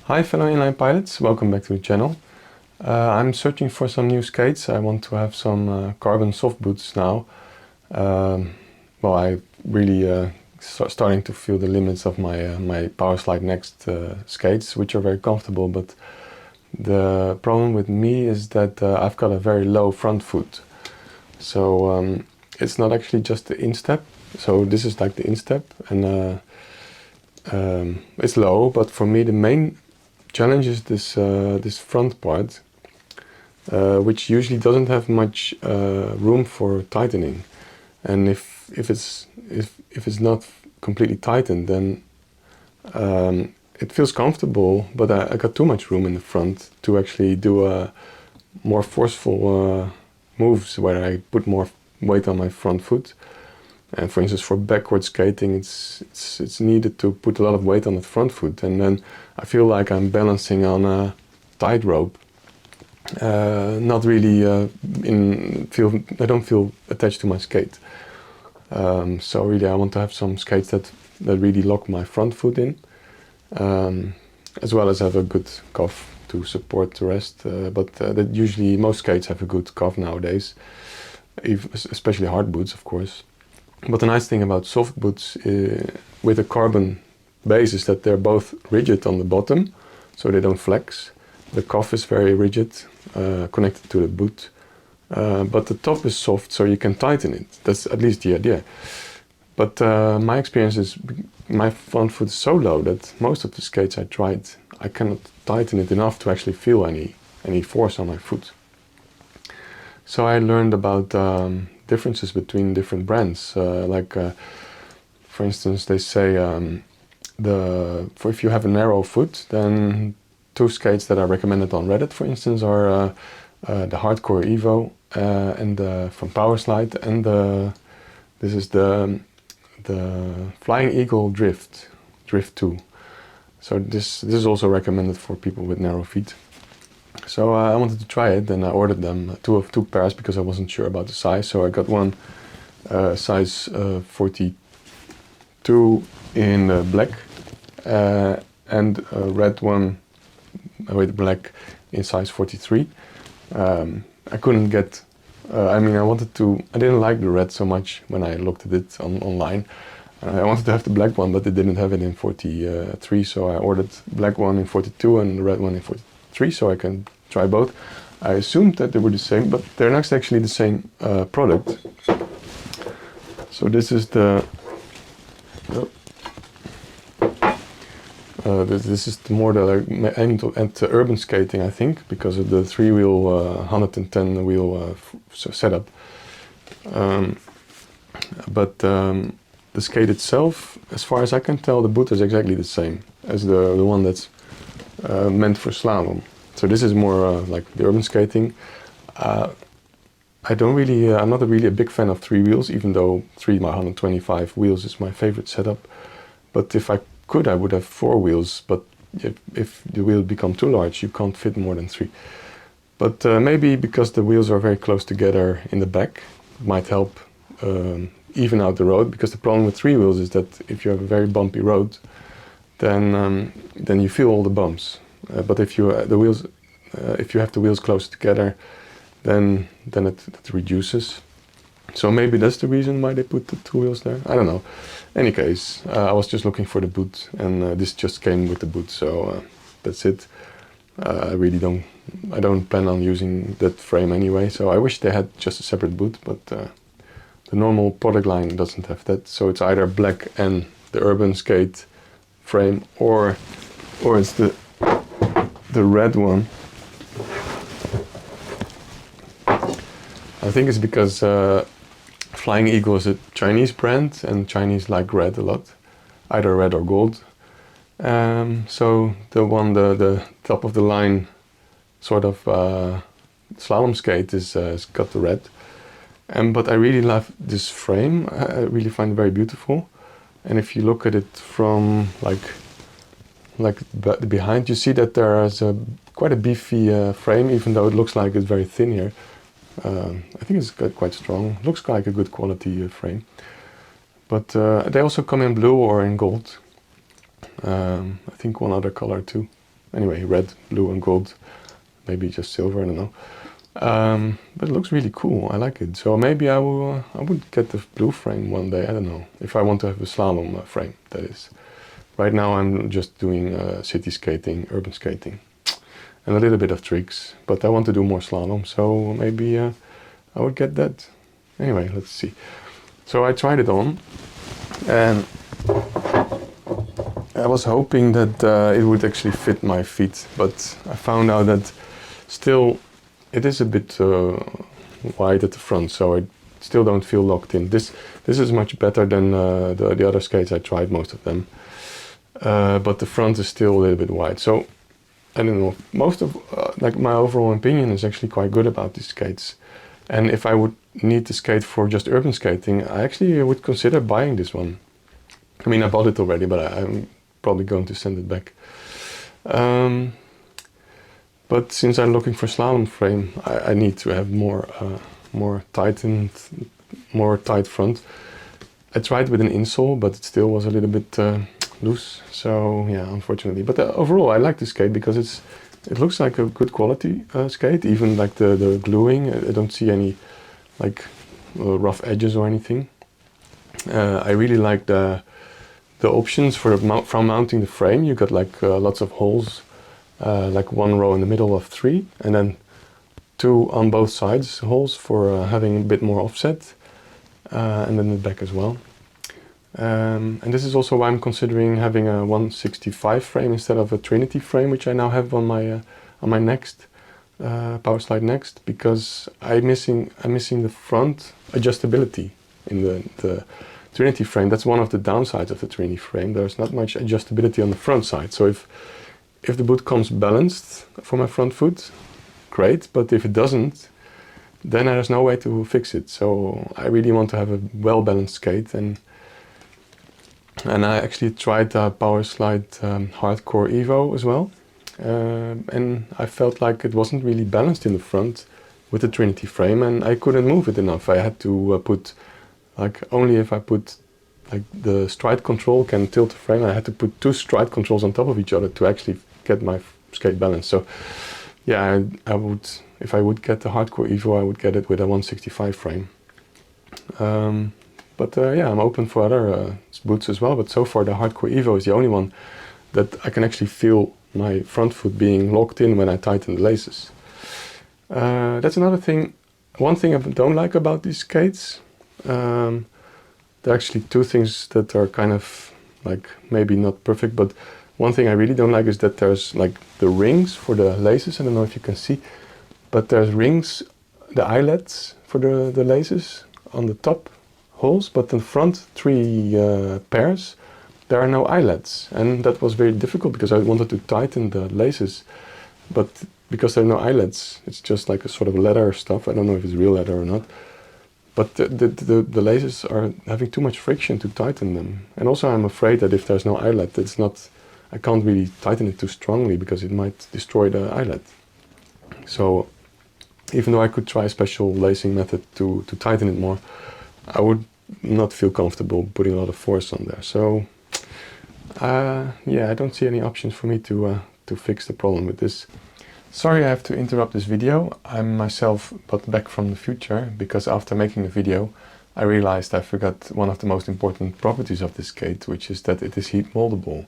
Hi fellow inline pilots, welcome back to the channel. I'm searching for some new skates. I want to have some carbon soft boots now. Well, I really starting to feel the limits of my Powerslide Next skates, which are very comfortable, but the problem with me is that I've got a very low front foot. So it's not actually just the instep. So this is like the instep, and it's low, but for me the main challenge is this front part, which usually doesn't have much room for tightening, and if it's not completely tightened, then it feels comfortable, but I got too much room in the front to actually do more forceful moves where I put more weight on my front foot. And for instance, for backward skating, it's needed to put a lot of weight on the front foot, and then I feel like I'm balancing on a tightrope. Not really I don't feel attached to my skate. So really, I want to have some skates that really lock my front foot in, as well as have a good cuff to support the rest. But that usually most skates have a good cuff nowadays, especially hard boots, of course. But the nice thing about soft boots with a carbon base is that they're both rigid on the bottom, so they don't flex. The cuff is very rigid, connected to the boot, but the top is soft, so you can tighten it. That's at least the idea. But my experience is my front foot is so low that most of the skates I tried, I cannot tighten it enough to actually feel any force on my foot. So I learned about differences between different brands. For instance, they say if you have a narrow foot, then two skates that are recommended on Reddit, for instance, are the Hardcore Evo and from Powerslide, and this is the Flying Eagle Drift 2. So this is also recommended for people with narrow feet. So I wanted to try it, and I ordered them two pairs because I wasn't sure about the size. So I got one size 42 in black, and a red one with black in size 43. I couldn't get, I didn't like the red so much when I looked at it online. I wanted to have the black one, but they didn't have it in 43, so I ordered black one in 42 and the red one in 43, so I can try both. I assumed that they were the same, but they're not actually the same product. So this is the this is more aimed at urban skating, I think, because of the 3-wheel 110 wheel setup. But the skate itself, as far as I can tell, the boot is exactly the same as the one that's meant for slalom. So this is more like the urban skating. I'm not really a big fan of 3 wheels, even though 3 by 125 wheels is my favorite setup. But if I could, I would have 4 wheels, but if the wheels become too large, you can't fit more than 3. But maybe because the wheels are very close together in the back, it might help even out the road, because the problem with 3 wheels is that if you have a very bumpy road, then you feel all the bumps. But if you have the wheels close together, then it reduces. So maybe that's the reason why they put the 2 wheels there. I don't know. Any case, I was just looking for the boot, and this just came with the boot. So that's it. I don't plan on using that frame anyway. So I wish they had just a separate boot, but the normal product line doesn't have that. So it's either black and the urban skate frame, or it's the red one. I think it's because Flying Eagle is a Chinese brand, and Chinese like red a lot, either red or gold. So the top of the line sort of slalom skate is got the red. But I really love this frame. I really find it very beautiful. And if you look at it from behind, you see that there is quite a beefy frame, even though it looks like it's very thin here. I think it's quite strong. Looks like a good quality frame. But they also come in blue or in gold. I think one other color too. anyway, red, blue and gold, maybe just silver, I don't know. But it looks really cool, I like it. So maybe I would get the blue frame one day, I don't know, if I want to have a slalom frame, that is. Right now I'm just doing city skating, urban skating, and a little bit of tricks, but I want to do more slalom, so maybe I would get that. Anyway, let's see. So I tried it on, and I was hoping that it would actually fit my feet, but I found out that still it is a bit wide at the front, so I still don't feel locked in. This is much better than the other skates I tried, most of them. But the front is still a little bit wide, so I don't know. Most of like my overall opinion is actually quite good about these skates. And if I would need to skate for just urban skating, I actually would consider buying this one. I mean, I bought it already, but I'm probably going to send it back. But since I'm looking for slalom frame, I need to have more tightened, more tight front. I tried with an insole, but it still was a little bit loose. So yeah, unfortunately. But overall, I like this skate because it looks like a good quality skate. Even like the gluing, I don't see any like rough edges or anything. I really like the options for mounting the frame. You got like lots of holes, like one row in the middle of 3, and then 2 on both sides holes for having a bit more offset, and then the back as well. And this is also why I'm considering having a 165 frame instead of a Trinity frame, which I now have on my next Powerslide Next, because I'm missing the front adjustability in the Trinity frame. That's one of the downsides of the Trinity frame. There's not much adjustability on the front side. So if the boot comes balanced for my front foot, great. But if it doesn't, then there's no way to fix it. So I really want to have a well-balanced skate, and I actually tried Powerslide Hardcore Evo as well, and I felt like it wasn't really balanced in the front with the Trinity frame, and I couldn't move it enough. I had to put, like, only if I put, like, the stride control can tilt the frame, I had to put 2 stride controls on top of each other to actually get my skate balanced. So yeah, I would, if I would get the Hardcore Evo, I would get it with a 165 frame. But yeah, I'm open for other boots as well, but so far the Hardcore Evo is the only one that I can actually feel my front foot being locked in when I tighten the laces. That's another thing. One thing I don't like about these skates, there are actually 2 things that are kind of like maybe not perfect, but one thing I really don't like is that there's like the rings for the laces. I don't know if you can see, but there's rings, the eyelets for the laces on the top holes, but in the front 3 pairs, there are no eyelets, and that was very difficult because I wanted to tighten the laces, but because there are no eyelets, it's just like a sort of leather stuff. I don't know if it's real leather or not, but the laces are having too much friction to tighten them. And also I'm afraid that if there's no eyelet, I can't really tighten it too strongly because it might destroy the eyelet. So even though I could try a special lacing method to tighten it more, I would not feel comfortable putting a lot of force on there. So yeah, I don't see any options for me to fix the problem with this. Sorry I have to interrupt this video. I'm myself but back from the future, because after making the video I realized I forgot one of the most important properties of this skate, which is that it is heat moldable.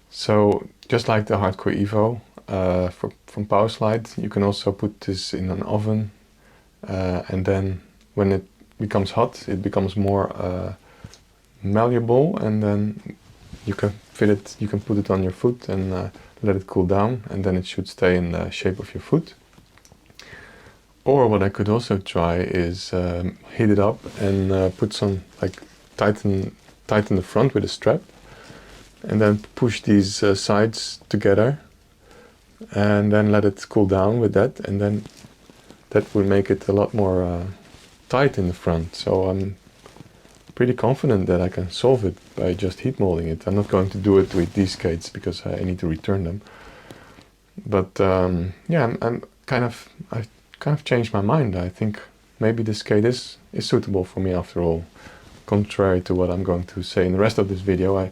So just like the Hardcore Evo from Powerslide, you can also put this in an oven, and then when it becomes hot, it becomes more malleable, and then you can put it on your foot and let it cool down, and then it should stay in the shape of your foot. Or what I could also try is heat it up and put some, like, tighten the front with a strap, and then push these sides together, and then let it cool down with that, and then that will make it a lot more tight in the front. So I'm pretty confident that I can solve it by just heat molding it. I'm not going to do it with these skates because I need to return them. But yeah, I kind of changed my mind. I think maybe this skate is suitable for me after all. Contrary to what I'm going to say in the rest of this video, I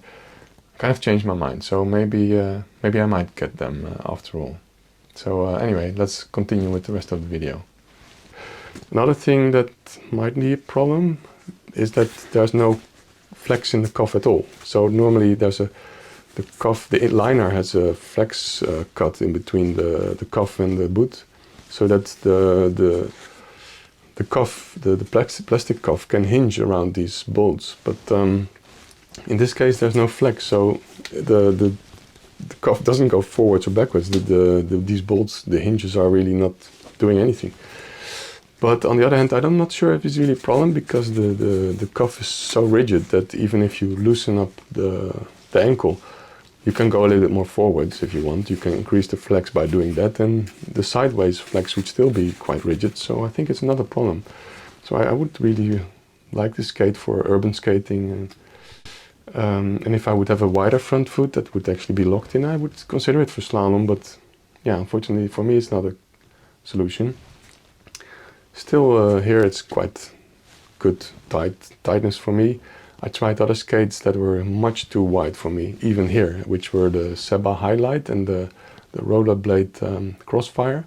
kind of changed my mind. So maybe I might get them after all. So anyway, let's continue with the rest of the video. Another thing that might be a problem is that there's no flex in the cuff at all. So normally there's the cuff, the liner has a flex cut in between the cuff and the boot, so that the cuff, the plastic cuff, can hinge around these bolts. But in this case there's no flex, so the cuff doesn't go forwards or backwards. These bolts, the hinges, are really not doing anything. But on the other hand, I'm not sure if it's really a problem, because the cuff is so rigid that even if you loosen up the ankle, you can go a little bit more forwards if you want. You can increase the flex by doing that, and the sideways flex would still be quite rigid. So I think it's not a problem. So I would really like this skate for urban skating. And if I would have a wider front foot that would actually be locked in, I would consider it for slalom. But yeah, unfortunately for me, it's not a solution. Still, here it's quite good tightness for me. I tried other skates that were much too wide for me, even here, which were the Seba Highlight and the Rollerblade Crossfire.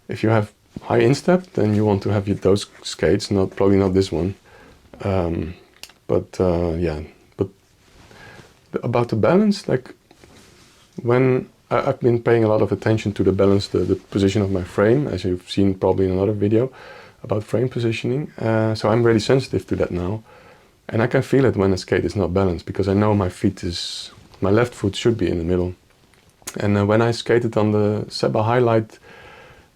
If you have high instep, then you want to have those skates, probably not this one. Yeah, but about the balance, like when I've been paying a lot of attention to the balance, the position of my frame, as you've seen probably in another video about frame positioning. So I'm really sensitive to that now. And I can feel it when a skate is not balanced, because I know my left foot should be in the middle. And when I skated on the Seba Highlight,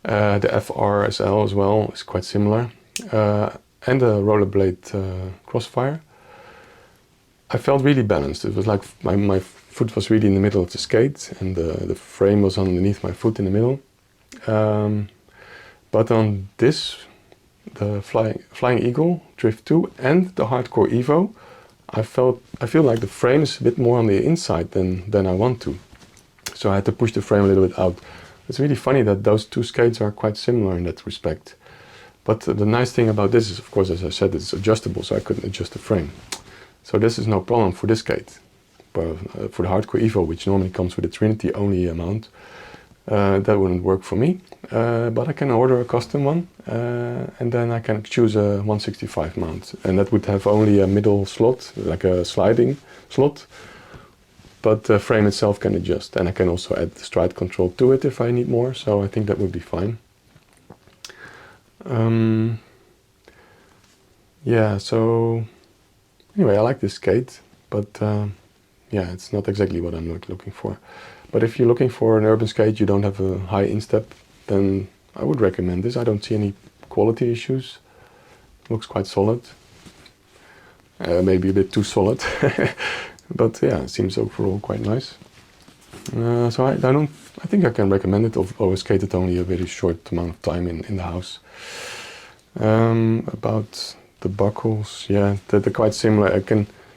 the FRSL as well is quite similar, and the Rollerblade Crossfire, I felt really balanced. It was like my foot was really in the middle of the skate, and the frame was underneath my foot in the middle. But on this, the Flying Eagle Drift 2 and the Hardcore Evo, I feel like the frame is a bit more on the inside than I want to. So I had to push the frame a little bit out. It's really funny that those two skates are quite similar in that respect. But the nice thing about this is, of course, as I said, it's adjustable, so I couldn't adjust the frame. So this is no problem for this skate. But for the Hardcore Evo, which normally comes with a Trinity only mount, that wouldn't work for me. But I can order a custom one, and then I can choose a 165 mount, and that would have only a middle slot, like a sliding slot, but the frame itself can adjust, and I can also add the stride control to it if I need more, so I think that would be fine. Yeah, so anyway, I like this skate, but yeah, it's not exactly what I'm looking for. But if you're looking for an urban skate, you don't have a high instep, then I would recommend this. I don't see any quality issues. Looks quite solid. Maybe a bit too solid. But yeah, it seems overall quite nice. So I think I can recommend it, although I skated only a very short amount of time in the house. About the buckles, yeah, they're quite similar.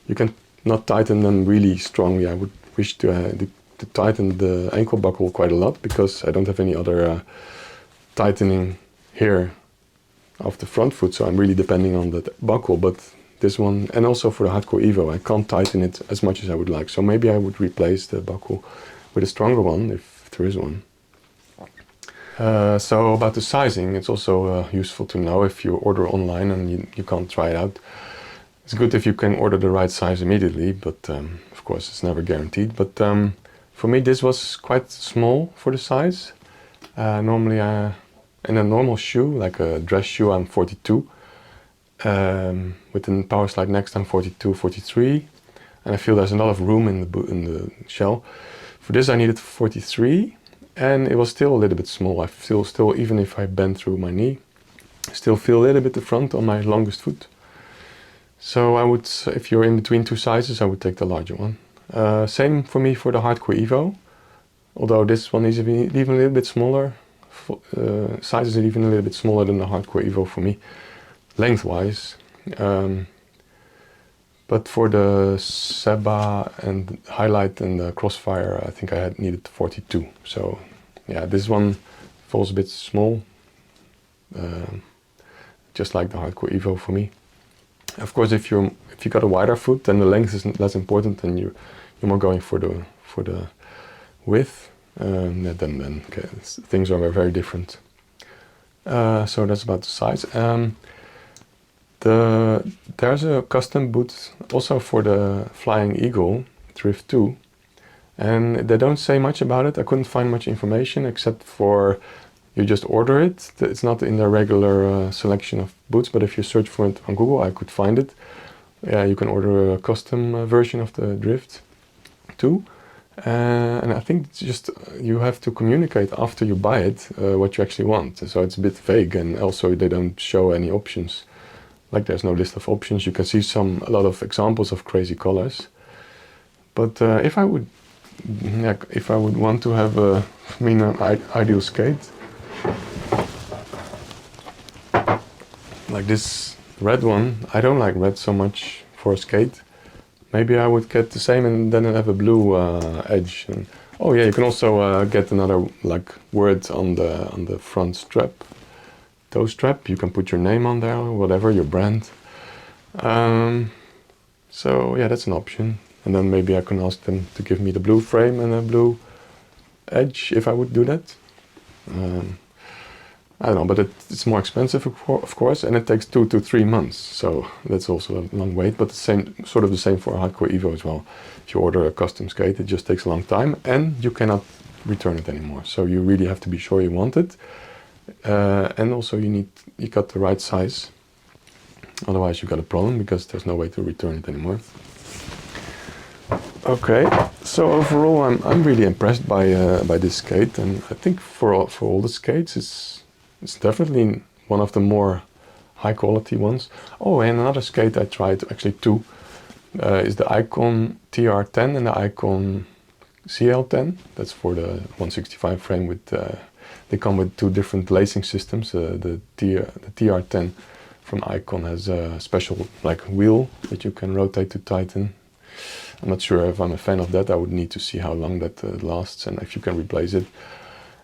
You can not tighten them really strongly. I would wish to tighten the ankle buckle quite a lot, because I don't have any other tightening here of the front foot, so I'm really depending on the buckle. But this one, and also for the Hardcore Evo, I can't tighten it as much as I would like, so maybe I would replace the buckle with a stronger one if there is one. So about the sizing, it's also useful to know if you order online and you can't try it out. It's good if you can order the right size immediately, but of course it's never guaranteed. But for me this was quite small for the size. Normally in a normal shoe, like a dress shoe, I'm 42. With a Powerslide Next I'm 42, 43. And I feel there's a lot of room in the shell. For this I needed 43, and it was still a little bit small. I feel still, even if I bend through my knee, I still feel a little bit the front on my longest foot. So I would, if you're in between two sizes, I would take the larger one. Same for me for the Hardcore Evo, although this one is even a little bit smaller. Size is even a little bit smaller than the Hardcore Evo for me, lengthwise. But for the Seba and Highlight and the Crossfire, I think I needed 42. So yeah, this one falls a bit small, just like the Hardcore Evo for me. Of course, if you got a wider foot, then the length is less important, and you you're more going for the width, then okay, things are very different. So that's about the size. There's a custom boot also for the Flying Eagle Drift 2, and they don't say much about it. I couldn't find much information except for you just order it. It's not in the regular selection of boots, but if you search for it on Google, I could find it. Yeah, you can order a custom version of the Drift 2. And I think it's just you have to communicate after you buy it what you actually want. So it's a bit vague, and also they don't show any options. Like there's no list of options. You can see a lot of examples of crazy colors. But if I would want to have an ideal skate, like this red one, I don't like red so much for a skate. Maybe I would get the same and then have a blue edge. And, oh yeah, you can also get another like word on the front strap. Toe strap, you can put your name on there or whatever, your brand. So yeah, that's an option. And then maybe I can ask them to give me the blue frame and a blue edge if I would do that. I don't know, but it's more expensive of course, and it takes 2 to 3 months. So that's also a long wait, but sort of the same for Hardcore Evo as well. If you order a custom skate, it just takes a long time and you cannot return it anymore. So you really have to be sure you want it. And also you got the right size. Otherwise you got a problem because there's no way to return it anymore. Okay, so overall I'm really impressed by this skate, and I think for all the skates it's definitely one of the more high quality ones. Oh, and another skate I tried, actually two, is the Iqon TR10 and the Iqon CL10. That's for the 165 frame with they come with 2 different lacing systems. The TR10 from Iqon has a special like wheel that you can rotate to tighten. I'm not sure if I'm a fan of that. I would need to see how long that lasts and if you can replace it.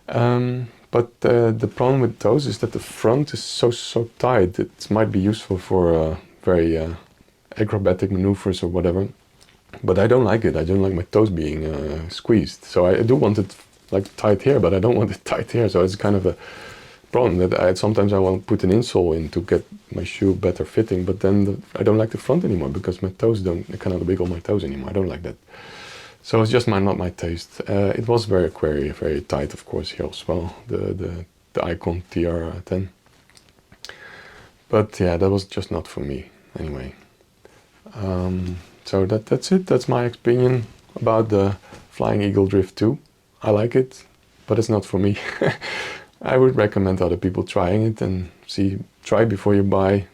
But the problem with those is that the front is so tight. It might be useful for very acrobatic maneuvers or whatever. But I don't like it. I don't like my toes being squeezed. So I do want it like tight here, but I don't want it tight here. So it's kind of a problem that sometimes I want to put an insole in to get my shoe better fitting, but then I don't like the front anymore because my toes I cannot wiggle my toes anymore. I don't like that. So it's just not my taste. It was very tight, of course, here as well, the Iqon TR10. But yeah, that was just not for me anyway. So that's it. That's my opinion about the Flying Eagle Drift 2. I like it, but it's not for me. I would recommend other people trying it and try before you buy,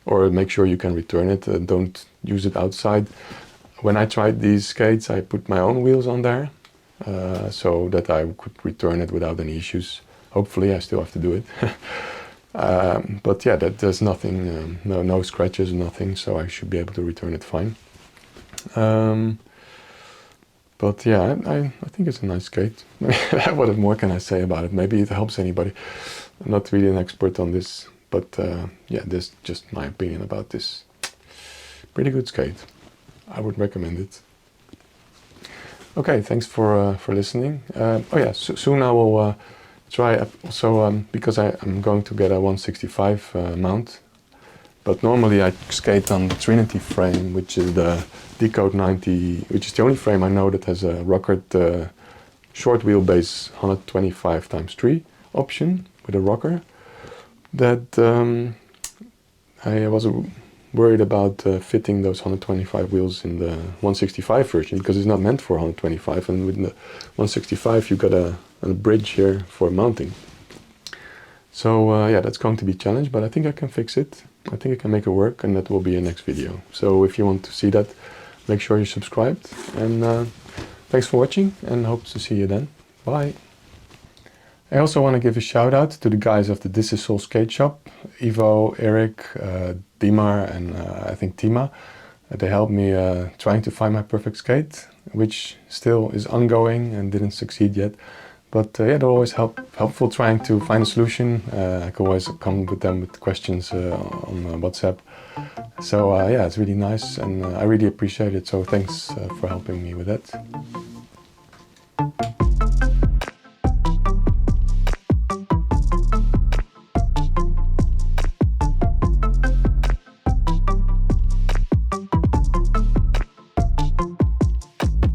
or make sure you can return it. Don't use it outside. When I tried these skates, I put my own wheels on there so that I could return it without any issues. Hopefully, I still have to do it. But yeah, there's nothing, no scratches, nothing, so I should be able to return it fine. But yeah, I think it's a nice skate. What more can I say about it? Maybe it helps anybody. I'm not really an expert on this, but yeah, this is just my opinion about this. Pretty good skate. I would recommend it. Okay, thanks for listening. Oh yeah, soon I will try also because I'm going to get a 165 mount. But normally I skate on the Trinity frame, which is the Decode 90, which is the only frame I know that has a rockered short wheelbase 125x3 option with a rocker. That I was worried about fitting those 125 wheels in the 165 version because it's not meant for 125, and with the 165 you got a bridge here for mounting. So yeah, that's going to be a challenge, but I think I can fix it. I think I can make it work, and that will be a next video. So if you want to see that, make sure you're subscribed. And thanks for watching, and hope to see you then. Bye. I also want to give a shout out to the guys of the This Is Soul Skate Shop, Ivo, Eric, Dimar, and I think Tima. They helped me trying to find my perfect skate, which still is ongoing and didn't succeed yet. But yeah, they're always helpful trying to find a solution. I can always come with them with questions on WhatsApp. So yeah, it's really nice, and I really appreciate it. So thanks for helping me with that.